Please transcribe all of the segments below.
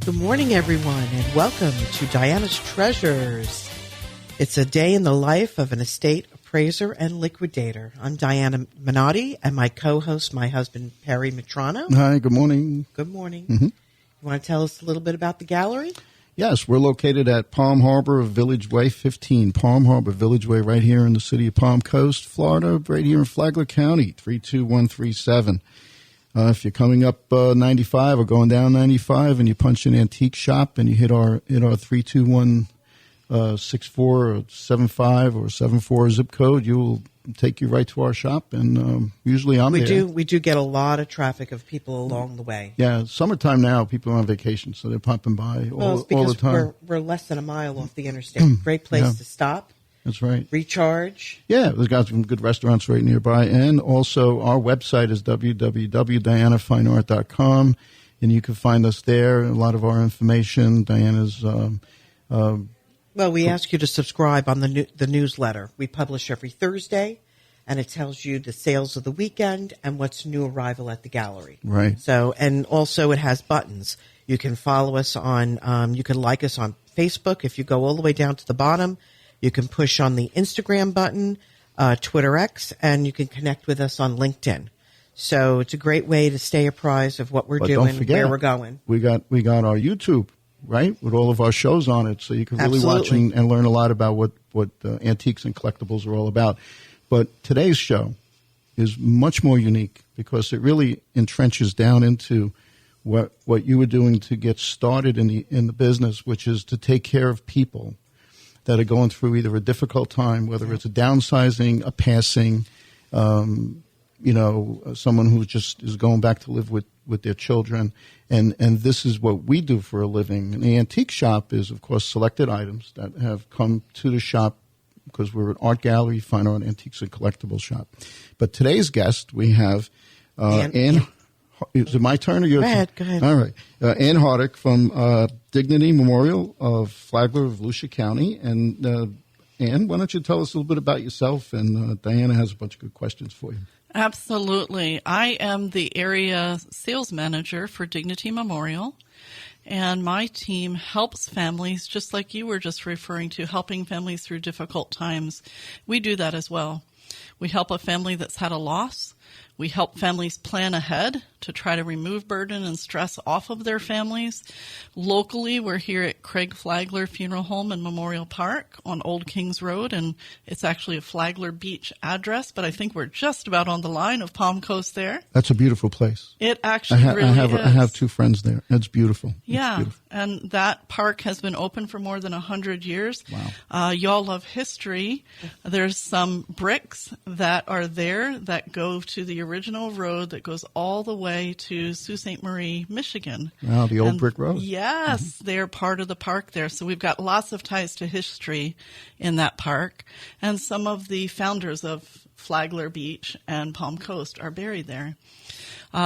Good morning, everyone, and welcome to Diana's Treasures. It's a day in the life of an estate appraiser and liquidator. I'm Diana Minotti, and my co-host, my husband, Perry Matrano. Hi, good morning. Good morning. Mm-hmm. You want to tell us a little bit about the gallery? Yes, we're located at Palm Harbor Village Way 15, Palm Harbor Village Way, right here in the city of Palm Coast, Florida, right here in Flagler County, 32137. If you're coming up 95 or going down 95 and you punch an antique shop and you hit our 32164 or 75 or 74 zip code, you'll take you right to our shop, and usually I'm there. We do get a lot of traffic of people along the way. Yeah, summertime now, people are on vacation, so they're popping by all the time. We're less than a mile off the interstate. Great place to stop. That's right. Recharge. Yeah, we've got some good restaurants right nearby. And also our website is www.dianafineart.com, and you can find us there. A lot of our information, Diana's... Well, we ask you to subscribe on the newsletter. We publish every Thursday, and it tells you the sales of the weekend and what's new arrival at the gallery. Right. So, and also it has buttons. You can follow us on, you can like us on Facebook. If you go all the way down to the bottom, you can push on the Instagram button, Twitter X, and you can connect with us on LinkedIn. So it's a great way to stay apprised of what we're doing, where we're going. We got our YouTube, right, with all of our shows on it, so you can really watch and learn a lot about what antiques and collectibles are all about. But today's show is much more unique because it really entrenches down into what you were doing to get started in the business, which is to take care of people that are going through either a difficult time, whether it's a downsizing, a passing, someone who just is going back to live with their children. And this is what we do for a living. And the antique shop is, of course, selected items that have come to the shop because we're an art gallery, fine art, antiques, and collectibles shop. But today's guest, we have Ann. Is it my turn or your turn? Go ahead. All right. Ann Hardick from Dignity Memorial of Flagler of Volusia County. And Ann, why don't you tell us a little bit about yourself? And Diana has a bunch of good questions for you. Absolutely. I am the area sales manager for Dignity Memorial, and my team helps families, just like you were just referring to, helping families through difficult times. We do that as well. We help a family that's had a loss. We help families plan ahead to try to remove burden and stress off of their families. Locally, we're here at Craig Flagler Funeral Home and Memorial Park on Old Kings Road, and it's actually a Flagler Beach address, but I think we're just about on the line of Palm Coast there. That's a beautiful place. It actually really is. I have two friends there. It's beautiful. Yeah, it's beautiful. And that park has been open for more than 100 years. Wow. Y'all love history. There's some bricks that are there that go to the original road that goes all the way to Sault Ste. Marie, Michigan. Wow, the old brick road. Yes, they're part of the park there. So we've got lots of ties to history in that park. And some of the founders of Flagler Beach and Palm Coast are buried there.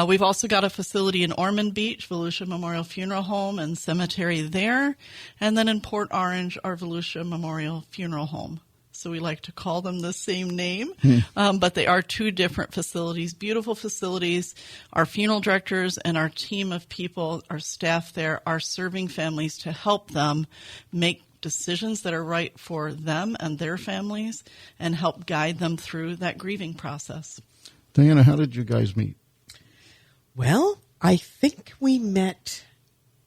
We've also got a facility in Ormond Beach, Volusia Memorial Funeral Home and Cemetery there. And then in Port Orange, our Volusia Memorial Funeral Home. So we like to call them the same name, but they are two different facilities, beautiful facilities. Our funeral directors and our team of people, our staff there, are serving families to help them make decisions that are right for them and their families and help guide them through that grieving process. Diana, how did you guys meet? Well, I think we met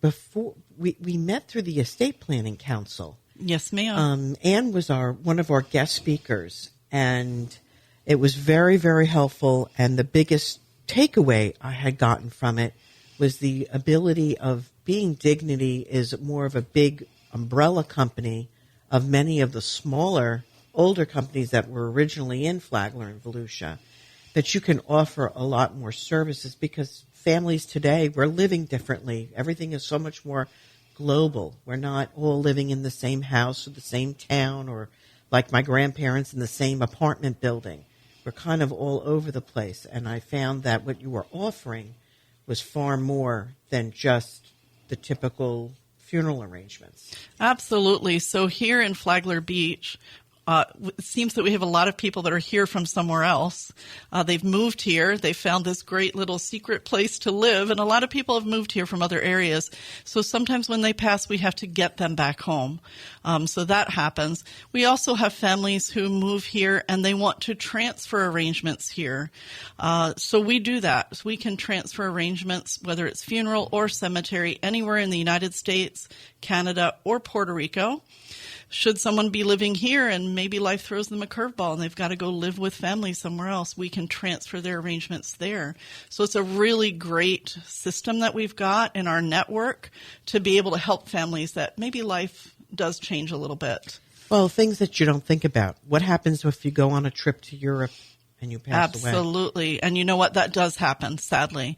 before. We met through the Estate Planning Council. Yes, ma'am. Ann was one of our guest speakers, and it was very, very helpful. And the biggest takeaway I had gotten from it was the ability of being Dignity is more of a big umbrella company of many of the smaller, older companies that were originally in Flagler and Volusia, that you can offer a lot more services because families today, we're living differently. Everything is so much more global. We're not all living in the same house or the same town or like my grandparents in the same apartment building. We're kind of all over the place. And I found that what you were offering was far more than just the typical funeral arrangements. Absolutely. So here in Flagler Beach, It seems that we have a lot of people that are here from somewhere else. They've moved here. They found this great little secret place to live, and a lot of people have moved here from other areas. So sometimes when they pass, we have to get them back home. So that happens. We also have families who move here and they want to transfer arrangements here. So we do that. So we can transfer arrangements, whether it's funeral or cemetery, anywhere in the United States, Canada, or Puerto Rico. Should someone be living here and maybe life throws them a curveball and they've got to go live with family somewhere else, we can transfer their arrangements there. So it's a really great system that we've got in our network to be able to help families that maybe life does change a little bit. Well, things that you don't think about. What happens if you go on a trip to Europe and you pass away? Absolutely. And you know what? That does happen, sadly.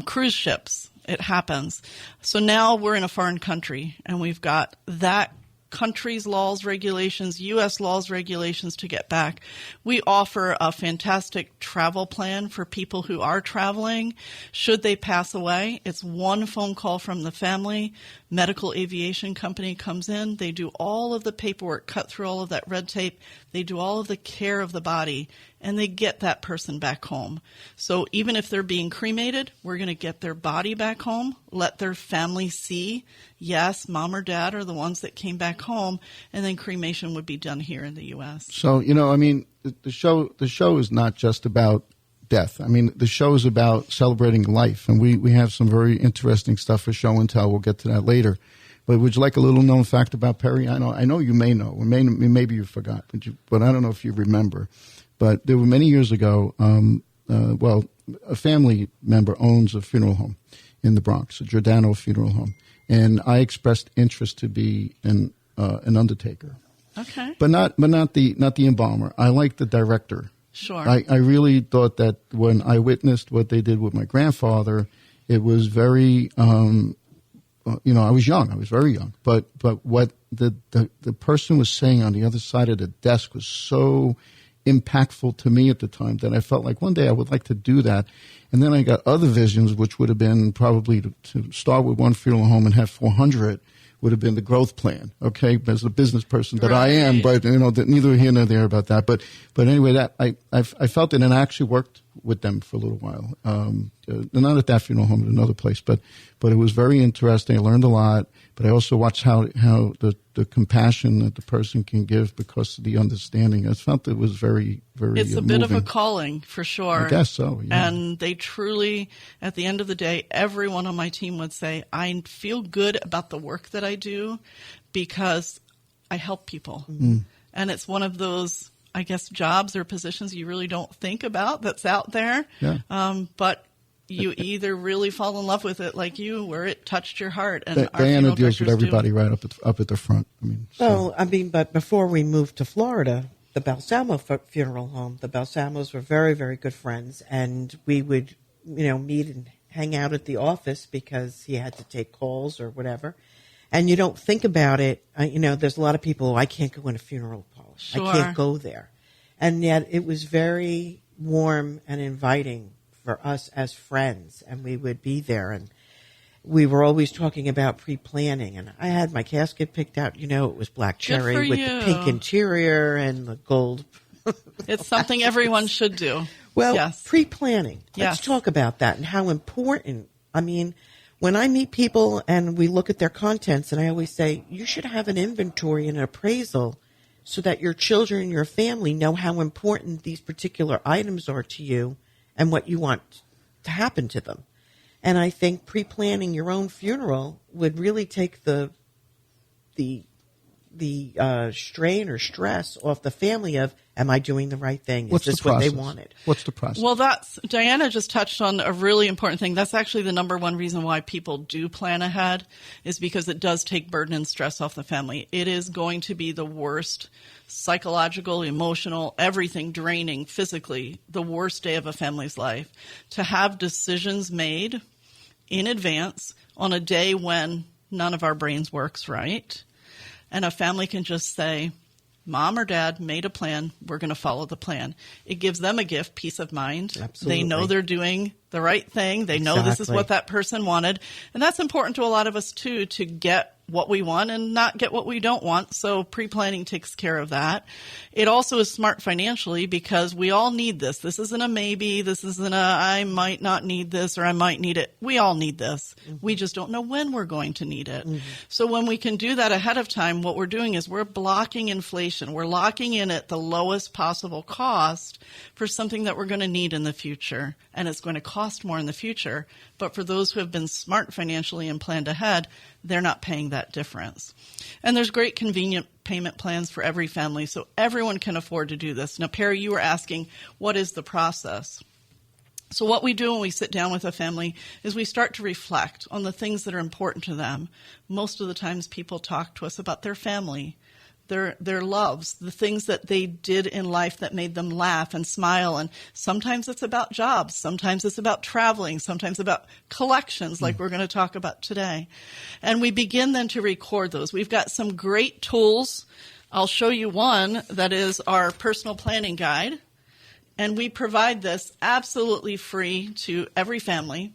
Cruise ships, it happens. So now we're in a foreign country and we've got that country's laws, regulations, U.S. laws, regulations to get back. We offer a fantastic travel plan for people who are traveling. Should they pass away, it's one phone call from the family. Medical aviation company comes in. They do all of the paperwork, cut through all of that red tape. They do all of the care of the body, and they get that person back home. So even if they're being cremated, we're going to get their body back home, let their family see, yes, mom or dad are the ones that came back home, and then cremation would be done here in the U.S. So, I mean, the show is not just about death. I mean, the show is about celebrating life, and we have some very interesting stuff for show and tell. We'll get to that later. But would you like a little known fact about Perry? I know you may know, or maybe you forgot, but I don't know if you remember. But there were many years ago, a family member owns a funeral home in the Bronx, a Giordano funeral home, and I expressed interest to be an undertaker. Okay. But not the embalmer. I like the director. Sure. I really thought that when I witnessed what they did with my grandfather, it was very, I was young. I was very young. But what the person was saying on the other side of the desk was so impactful to me at the time that I felt like one day I would like to do that. And then I got other visions, which would have been probably to start with one funeral home and have 400 would have been the growth plan, okay, as a business person that I am, but, neither here nor there about that. But anyway, that I felt it, and I actually worked with them for a little while. Not at that funeral home, at another place, but it was very interesting. I learned a lot, but I also watched how the compassion that the person can give because of the understanding. I felt it was very, very It's a bit of a calling, for sure. I guess so, yeah. And they truly, at the end of the day, everyone on my team would say, I feel good about the work that I do because I help people. Mm. And it's one of those, I guess, jobs or positions you really don't think about that's out there. Yeah. But you either really fall in love with it like you, where it touched your heart. And Diana deals with everybody right up at the front. But before we moved to Florida, the Balsamo funeral home, the Balsamos were very, very good friends, and we would, meet and hang out at the office because he had to take calls or whatever. And you don't think about it. There's a lot of people, I can't go in a funeral parlor. Sure. I can't go there. And yet it was very warm and inviting for us as friends, and we would be there, and we were always talking about pre-planning, and I had my casket picked out, it was black cherry with the pink interior and the gold. It's something everyone should do. Well, yes. Pre-planning. Let's talk about that and how important. I mean, when I meet people and we look at their contents, and I always say, you should have an inventory and an appraisal so that your children and your family know how important these particular items are to you and what you want to happen to them. And I think pre-planning your own funeral would really take the strain or stress off the family of, am I doing the right thing? Is this what they wanted? What's the process? Well, Diana just touched on a really important thing. That's actually the number one reason why people do plan ahead, is because it does take burden and stress off the family. It is going to be the worst psychological, emotional, everything draining physically, the worst day of a family's life. To have decisions made in advance on a day when none of our brains works right, and a family can just say, Mom or Dad made a plan, we're going to follow the plan. It gives them a gift, peace of mind. Absolutely. They know they're doing the right thing. They know this is what that person wanted. And that's important to a lot of us, too, to get what we want and not get what we don't want. So pre-planning takes care of that. It also is smart financially because we all need this. This isn't a maybe. This isn't a I might not need this or I might need it. We all need this. We just don't know when we're going to need it. So when we can do that ahead of time, what we're doing is we're blocking inflation. We're locking in at the lowest possible cost for something that we're going to need in the future. And it's going to cost more in the future. But for those who have been smart financially and planned ahead, they're not paying that difference. And there's great convenient payment plans for every family, so everyone can afford to do this. Now, Perry, you were asking, what is the process? So what we do when we sit down with a family is we start to reflect on the things that are important to them. Most of the times people talk to us about their family, their loves, the things that they did in life that made them laugh and smile. And sometimes it's about jobs. Sometimes it's about traveling. Sometimes about collections like we're going to talk about today. And we begin then to record those. We've got some great tools. I'll show you one that is our personal planning guide. And we provide this absolutely free to every family.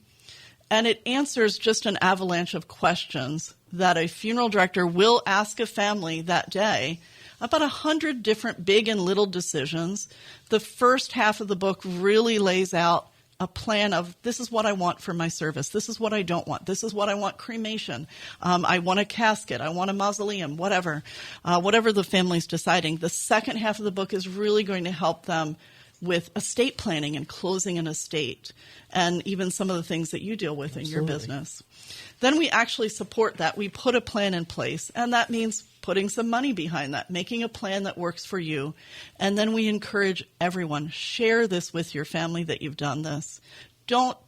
And it answers just an avalanche of questions that a funeral director will ask a family that day, about 100 different big and little decisions. The first half of the book really lays out a plan of this is what I want for my service. This is what I don't want. This is what I want cremation. I want a casket. I want a mausoleum, whatever the family's deciding. The second half of the book is really going to help them with estate planning and closing an estate and even some of the things that you deal with in your business. Then we actually support that. We put a plan in place, and that means putting some money behind that, making a plan that works for you. And then we encourage everyone, share this with your family that you've done this. Don't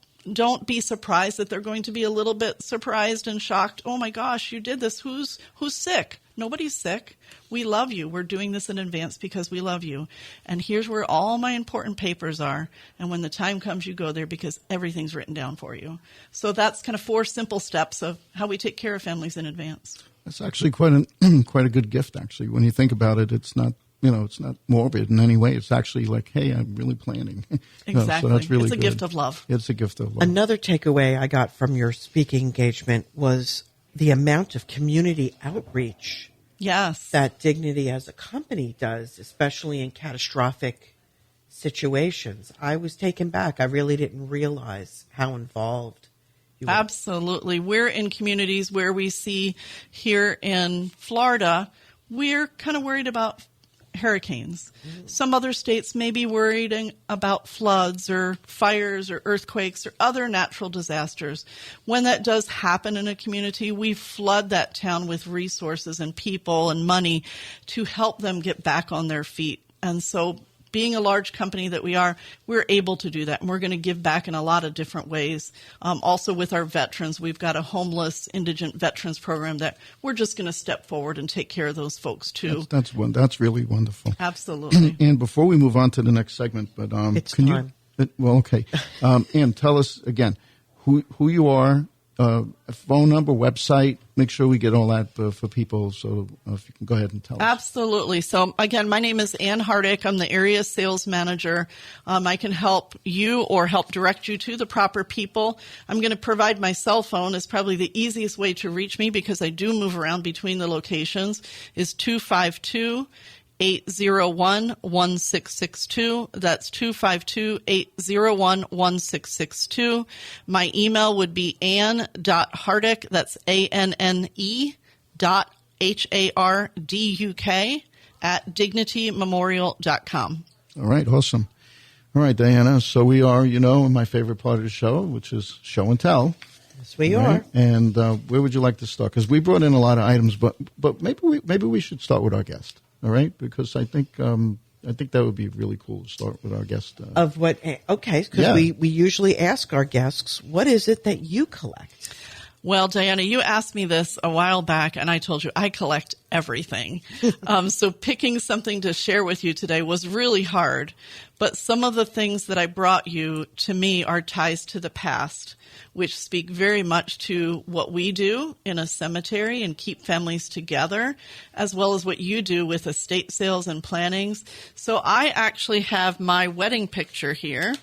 be surprised that they're going to be a little bit surprised and shocked. Oh my gosh, you did this. Who's sick? Nobody's sick. We love you. We're doing this in advance because we love you. And here's where all my important papers are. And when the time comes, you go there because everything's written down for you. So that's kind of 4 simple steps of how we take care of families in advance. That's actually quite a good gift, actually. When you think about it, it's not morbid in any way. It's actually like, hey, I'm really planning. Exactly. So that's really it's a good. gift of love. It's a gift of love. Another takeaway I got from your speaking engagement was the amount of community outreach that Dignity as a company does, especially in catastrophic situations. I was taken back. I really didn't realize how involved you were. Absolutely. We're in communities where we see here in Florida, we're kind of worried about hurricanes. Some other states may be worried about floods or fires or earthquakes or other natural disasters. When that does happen in a community, we flood that town with resources and people and money to help them get back on their feet. And so being a large company that we are, we're able to do that. And we're going to give back in a lot of different ways. Also with our veterans, we've got a homeless indigent veterans program that we're just going to step forward and take care of those folks too. That's really wonderful. Absolutely. And before we move on to the next segment, but it's time. Okay. Ann, tell us again who you are, phone number, website. Make sure we get all that for people. So if you can go ahead and tell us. Absolutely. So again, my name is Ann Hardick. I'm the area sales manager. I can help you or help direct you to the proper people. I'm going to provide my cell phone as probably the easiest way to reach me because I do move around between the locations is 252-801-1662. That's 252-801-1662. My email would be ann.harduk, that's ANNE.HARDUK @dignitymemorial.com. All right, awesome. All right, Diana, so we are, in my favorite part of the show, which is show and tell. Yes, we are. And where would you like to start? Because we brought in a lot of items, but maybe we should start with our guest. All right, because I think that would be really cool to start with our guest. Of what? Okay, because we usually ask our guests, what is it that you collect? Well, Diana, you asked me this a while back, and I told you I collect everything. So picking something to share with you today was really hard. But some of the things that I brought you, to me, are ties to the past, which speak very much to what we do in a cemetery and keep families together, as well as what you do with estate sales and plannings. So I actually have my wedding picture here,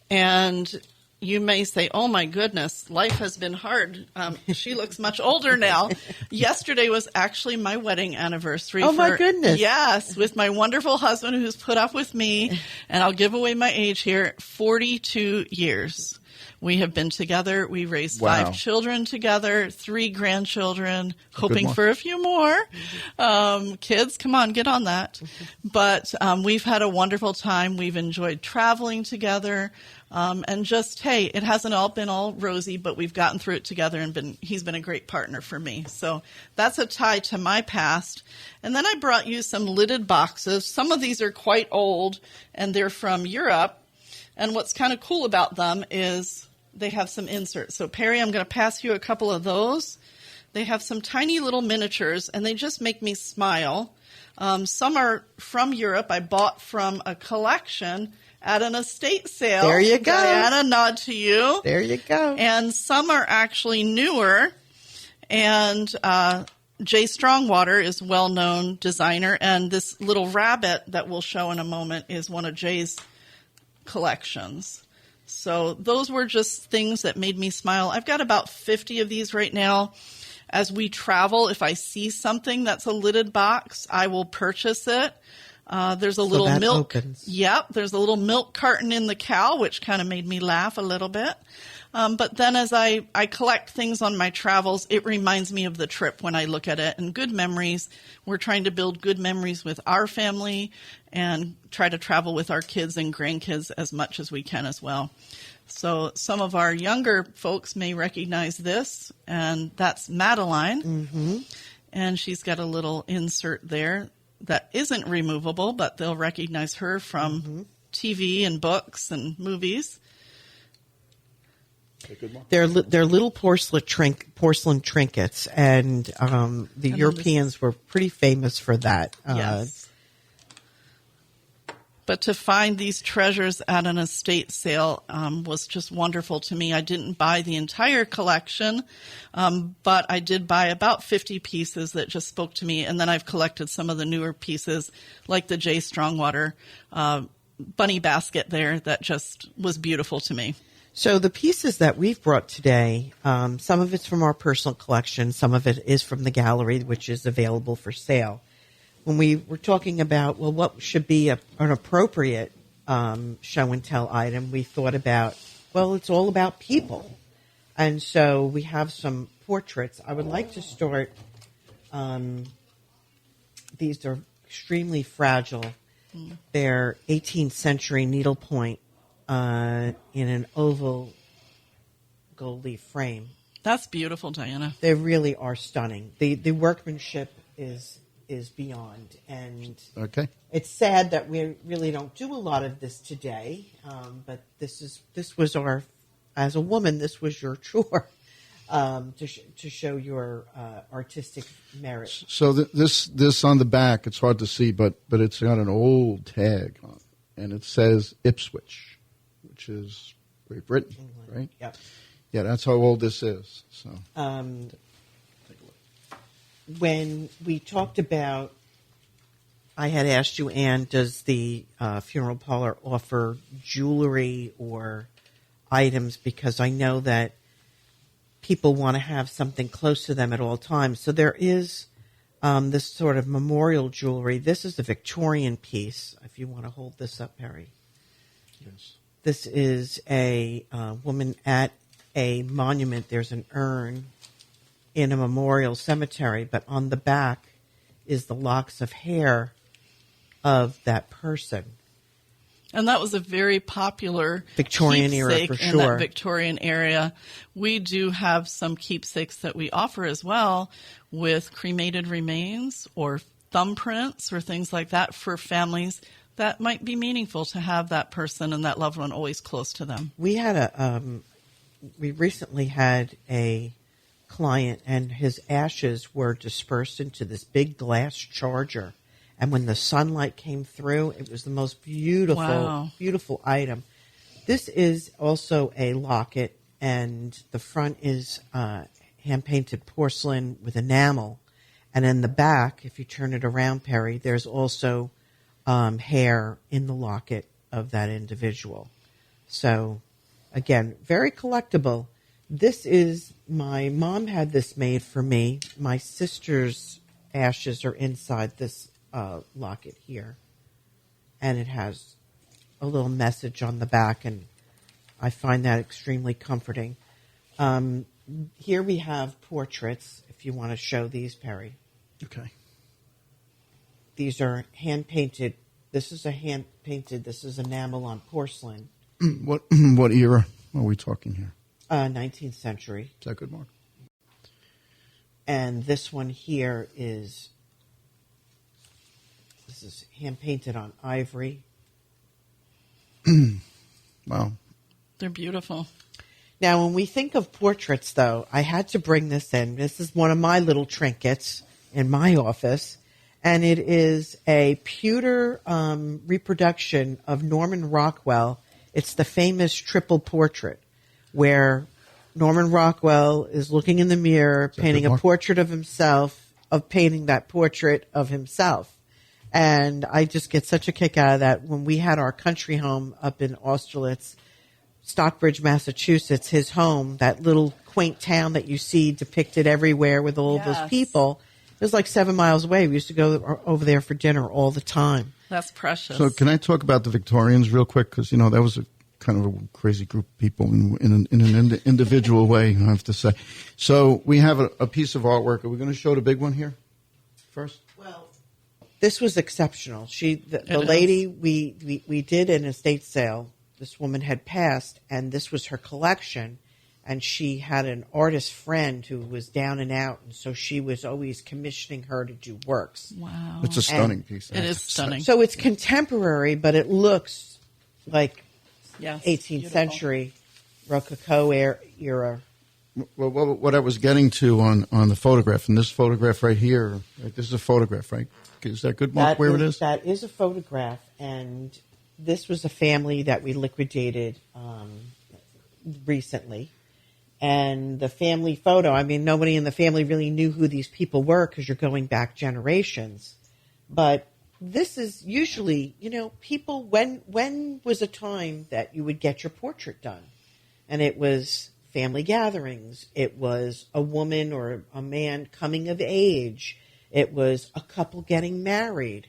and you may say, oh my goodness, life has been hard. She looks much older now. Yesterday was actually my wedding anniversary. Oh my goodness. Yes, with my wonderful husband who's put up with me. And I'll give away my age here, 42 years. We have been together. We raised 5 children together, 3 grandchildren, hoping for a few more. Kids, come on, get on that. But we've had a wonderful time. We've enjoyed traveling together. And just, hey, it hasn't all been all rosy, but we've gotten through it together, and he's been a great partner for me. So that's a tie to my past. And then I brought you some lidded boxes. Some of these are quite old, and they're from Europe. And what's kind of cool about them is they have some inserts. So, Perry, I'm going to pass you a couple of those. They have some tiny little miniatures, and they just make me smile. Some are from Europe. I bought from a collection at an estate sale. There you go. Diana, nod to you. There you go. And some are actually newer. And Jay Strongwater is a well-known designer. And this little rabbit that we'll show in a moment is one of Jay's collections. So those were just things that made me smile. I've got about 50 of these right now. As we travel, if I see something that's a lidded box, I will purchase it. There's a little milk. Opens. Yep. There's a little milk carton in the cow, which kind of made me laugh a little bit. But then as I collect things on my travels, it reminds me of the trip when I look at it, and good memories. We're trying to build good memories with our family and try to travel with our kids and grandkids as much as we can as well. So some of our younger folks may recognize this, and that's Madeline. Mm-hmm. And she's got a little insert there that isn't removable, but they'll recognize her from TV and books and movies. They're little porcelain trinkets, and the Europeans were pretty famous for that. Yes. But to find these treasures at an estate sale was just wonderful to me. I didn't buy the entire collection, but I did buy about 50 pieces that just spoke to me. And then I've collected some of the newer pieces, like the Jay Strongwater bunny basket there that just was beautiful to me. So the pieces that we've brought today, some of it's from our personal collection, some of it is from the gallery, which is available for sale. When we were talking about, well, what should be an appropriate show and tell item, we thought about, well, it's all about people. And so we have some portraits. I would like to start, these are extremely fragile. They're 18th century needlepoint in an oval gold leaf frame. That's beautiful, Diana. They really are stunning. The workmanship is beyond, and it's sad that we really don't do a lot of this today. But this was our, as a woman, this was your chore to show your artistic merit. So this on the back, it's hard to see, but it's got an old tag on it, and it says Ipswich, which is Great Britain, England. Right? Yep. Yeah, that's how old this is. So. When we talked about, I had asked you, Anne, does the funeral parlor offer jewelry or items? Because I know that people want to have something close to them at all times. So there is this sort of memorial jewelry. This is a Victorian piece. If you want to hold this up, Harry. Yes. This is a woman at a monument. There's an urn in a memorial cemetery, but on the back is the locks of hair of that person. And that was a very popular Victorian era, for in sure. that Victorian area. We do have some keepsakes that we offer as well with cremated remains or thumbprints or things like that for families that might be meaningful to have that person and that loved one always close to them. We recently had a client, and his ashes were dispersed into this big glass charger, and when the sunlight came through, it was the most beautiful item. This is also a locket, and the front is hand-painted porcelain with enamel, and in the back, if you turn it around, Perry, there's also hair in the locket of that individual. So again, very collectible. This is, my mom had this made for me. My sister's ashes are inside this locket here. And it has a little message on the back, and I find that extremely comforting. Here we have portraits, if you want to show these, Perry. Okay. These are hand-painted. This is this is enamel on porcelain. What era are we talking here? 19th century. Is that good, Mark? And this one here this is hand-painted on ivory. Wow. They're beautiful. Now, when we think of portraits, though, I had to bring this in. This is one of my little trinkets in my office, and it is a pewter reproduction of Norman Rockwell. It's the famous triple portrait, where Norman Rockwell is looking in the mirror, painting a portrait of himself, painting that portrait of himself. And I just get such a kick out of that. When we had our country home up in Austerlitz, Stockbridge, Massachusetts, his home, that little quaint town that you see depicted everywhere with all those people, it was like 7 miles away. We used to go over there for dinner all the time. That's precious. So can I talk about the Victorians real quick? Because, that was a kind of a crazy group of people in an individual way, I have to say. So we have a piece of artwork. Are we going to show the big one here first? Well, this was exceptional. The lady we did an estate sale. This woman had passed, and this was her collection. And she had an artist friend who was down and out, and so she was always commissioning her to do works. Wow. It's a stunning piece. It is stunning. So it's contemporary, but it looks like 18th beautiful. Century Rococo era. Well, what I was getting to on the photograph, and this photograph right here, right, this is a photograph, right? Is that good, Mark, where it is? That is a photograph, and this was a family that we liquidated recently. And the family photo, I mean, nobody in the family really knew who these people were because you're going back generations. But this is usually, people, when was a time that you would get your portrait done? And it was family gatherings. It was a woman or a man coming of age. It was a couple getting married.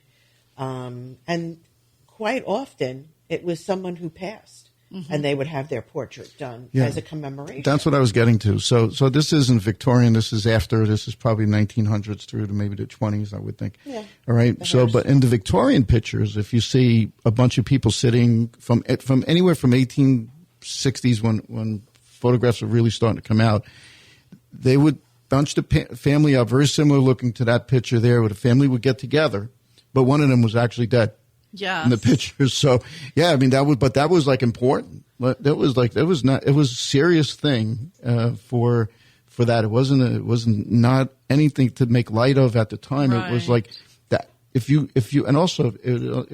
And quite often, it was someone who passed. Mm-hmm. And they would have their portrait done as a commemoration. That's what I was getting to. So this isn't Victorian. This is after. This is probably 1900s through to maybe the 20s, I would think. Yeah. All right. So, but in the Victorian pictures, if you see a bunch of people sitting from anywhere from 1860s when photographs were really starting to come out, they would bunch the family up, very similar looking to that picture there, where the family would get together, but one of them was actually dead. Yeah. In the pictures. So, yeah, I mean, that was like important. It was a serious thing, for that. It wasn't not anything to make light of at the time. Right. It was like that. If you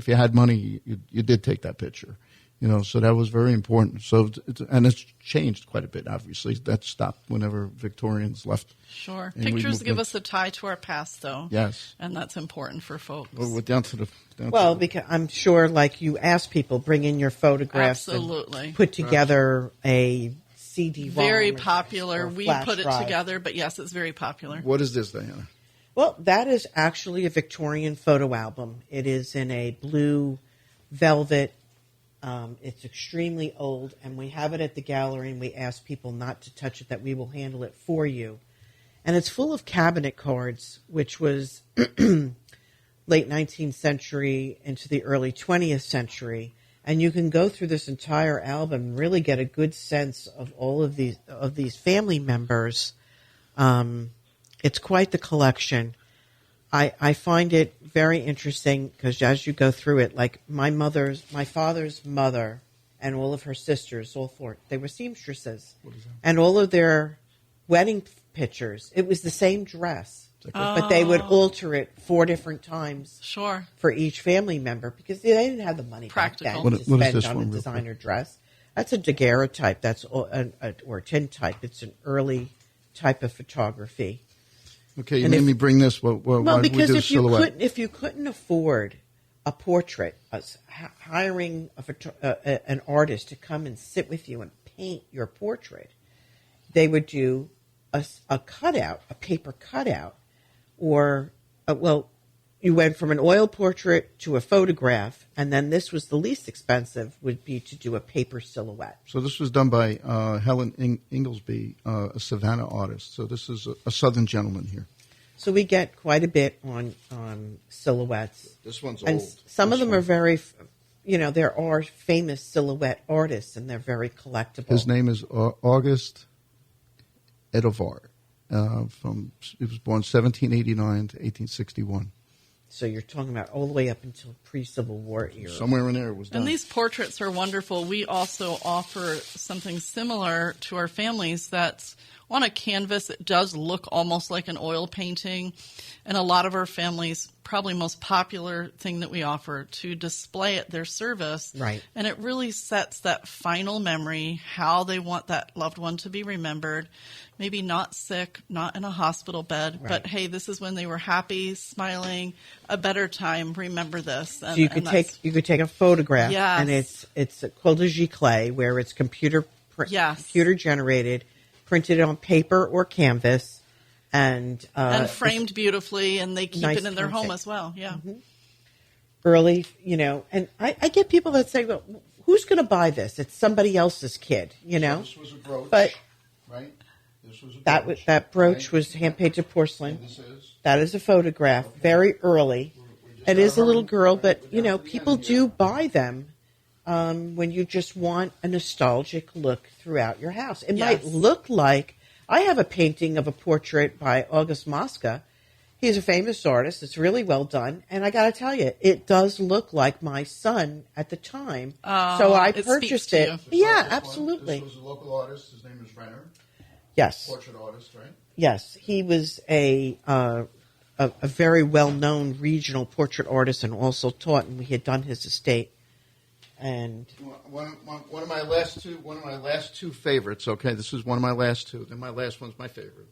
had money, you did take that picture, so that was very important. So, and it's changed quite a bit, obviously. That stopped whenever Victorians left. Sure. Pictures give us a tie to our past, though. Yes. And that's important for folks. Well, we're down to the... because I'm sure, like you ask people, bring in your photographs. Absolutely. And put together a CD-ROM. Very popular. We put it drive. together, but yes, it's very popular. What is this, Diana? Well, that is actually a Victorian photo album. It is in a blue velvet. It's extremely old, and we have it at the gallery, and we ask people not to touch it, that we will handle it for you. And it's full of cabinet cards, which was late 19th century into the early 20th century. And you can go through this entire album and really get a good sense of all of these family members. It's quite the collection. I find it very interesting because as you go through it, like my father's mother and all of her sisters, all four, they were seamstresses. What is that? And all of their wedding pictures, it was the same dress, but they would alter it 4 different times for each family member because they didn't have the money back then to spend on a designer dress. That's a daguerreotype, that's or tintype. It's an early type of photography. Okay, you made me bring this. Well, because if you couldn't afford a portrait, hiring an artist to come and sit with you and paint your portrait. They would do a cutout, a paper cutout, or, you went from an oil portrait to a photograph, and then this was the least expensive, would be to do a paper silhouette. So this was done by Helen Inglesby, a Savannah artist. So this is a Southern gentleman here. So we get quite a bit on silhouettes. This one's and old. Some of them are very, there are famous silhouette artists, and they're very collectible. His name is August Edovar. He was born 1789 to 1861. So you're talking about all the way up until pre-Civil War era. Somewhere in there it was done. And these portraits are wonderful. We also offer something similar to our families that's on a canvas. It does look almost like an oil painting. And a lot of our families, probably most popular thing that we offer to display at their service. Right. And it really sets that final memory, how they want that loved one to be remembered. Maybe not sick, not in a hospital bed, right. But hey, this is when they were happy, smiling, a better time. Remember this. And, so you could take a photograph, yes. And it's called a giclée, where it's computer generated, printed on paper or canvas, and framed beautifully, and they keep it in their home as well. Yeah. Mm-hmm. Early, and I get people that say, "Well, who's going to buy this? It's somebody else's kid," So this was a brooch, but right? This was a brooch. That brooch was hand-painted porcelain. That is a photograph, very early. It is a little girl, but, people do buy them when you just want a nostalgic look throughout your house. It might look like, I have a painting of a portrait by August Mosca. He's a famous artist. It's really well done. And I got to tell you, it does look like my son at the time. So I purchased it. Yeah, absolutely. This was a local artist. His name is Renner. Yes. Portrait artist, right? Yes. He was a very well-known regional portrait artist, and also taught, and we had done his estate. And one of my last two favorites. Okay, this is one of my last two. Then my last one's my favorite.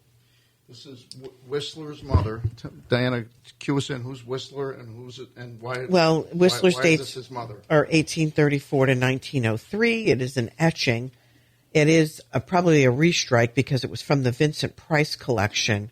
This is Whistler's mother, Diana. Cue us in. Who's Whistler and who's it and why? Well, Whistler's dates is his mother? Are 1834 to 1903. It is an etching. It is probably a restrike because it was from the Vincent Price collection.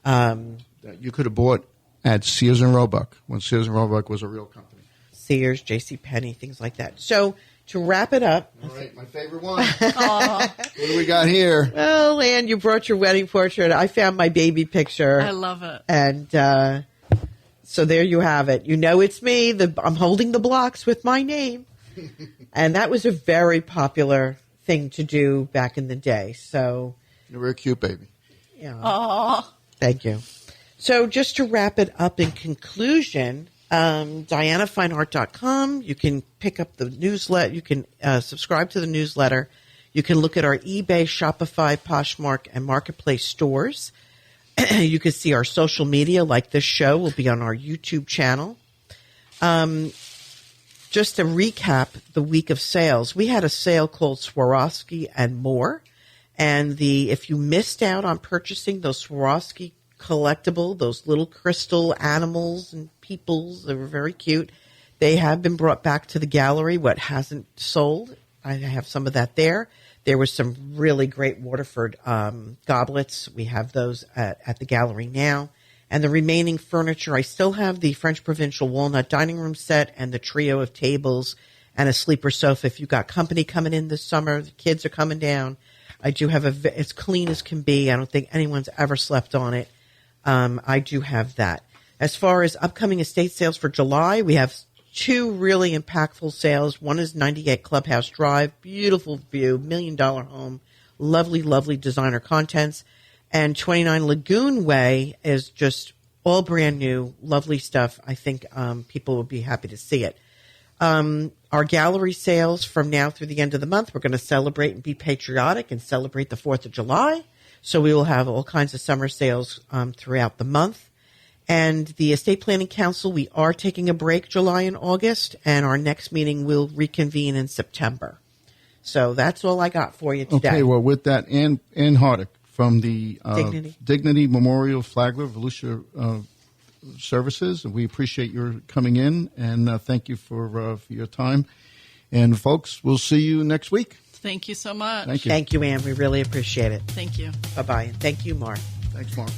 You could have bought at Sears and Roebuck when Sears and Roebuck was a real company. Sears, JCPenney, things like that. So to wrap it up. All right, my favorite one. What do we got here? Well, Ann, you brought your wedding portrait. I found my baby picture. I love it. And so there you have it. It's me. I'm holding the blocks with my name. And that was a very popular thing to do back in the day. So you're very cute, baby. Yeah. Aww. Thank you. So just to wrap it up in conclusion, DianaFineArt.com. You can pick up the newsletter. You can subscribe to the newsletter. You can look at our eBay, Shopify, Poshmark, and Marketplace stores. You can see our social media, like this show, will be on our YouTube channel. Just to recap the week of sales, we had a sale called Swarovski and More. And if you missed out on purchasing those Swarovski collectible, those little crystal animals and peoples, they were very cute. They have been brought back to the gallery. What hasn't sold, I have some of that there. There was some really great Waterford goblets. We have those at the gallery now. And the remaining furniture, I still have the French Provincial walnut dining room set and the trio of tables and a sleeper sofa. If you've got company coming in this summer, the kids are coming down. I do have it's clean as can be. I don't think anyone's ever slept on it. I do have that. As far as upcoming estate sales for July, we have two really impactful sales. One is 98 Clubhouse Drive, beautiful view, $1 million home, lovely, lovely designer contents. And 29 Lagoon Way is just all brand new, lovely stuff. I think people will be happy to see it. Our gallery sales from now through the end of the month, we're going to celebrate and be patriotic and celebrate the 4th of July. So we will have all kinds of summer sales throughout the month. And the Estate Planning Council, we are taking a break July and August, and our next meeting will reconvene in September. So that's all I got for you today. Okay, well, with that, Ann Hardick from the Dignity Memorial Flagler Volusia Services, we appreciate your coming in, and thank you for your time. And, folks, we'll see you next week. Thank you so much. Thank you. Thank you, Ann. We really appreciate it. Thank you. Bye-bye. And thank you, Mark. Thanks, Mark.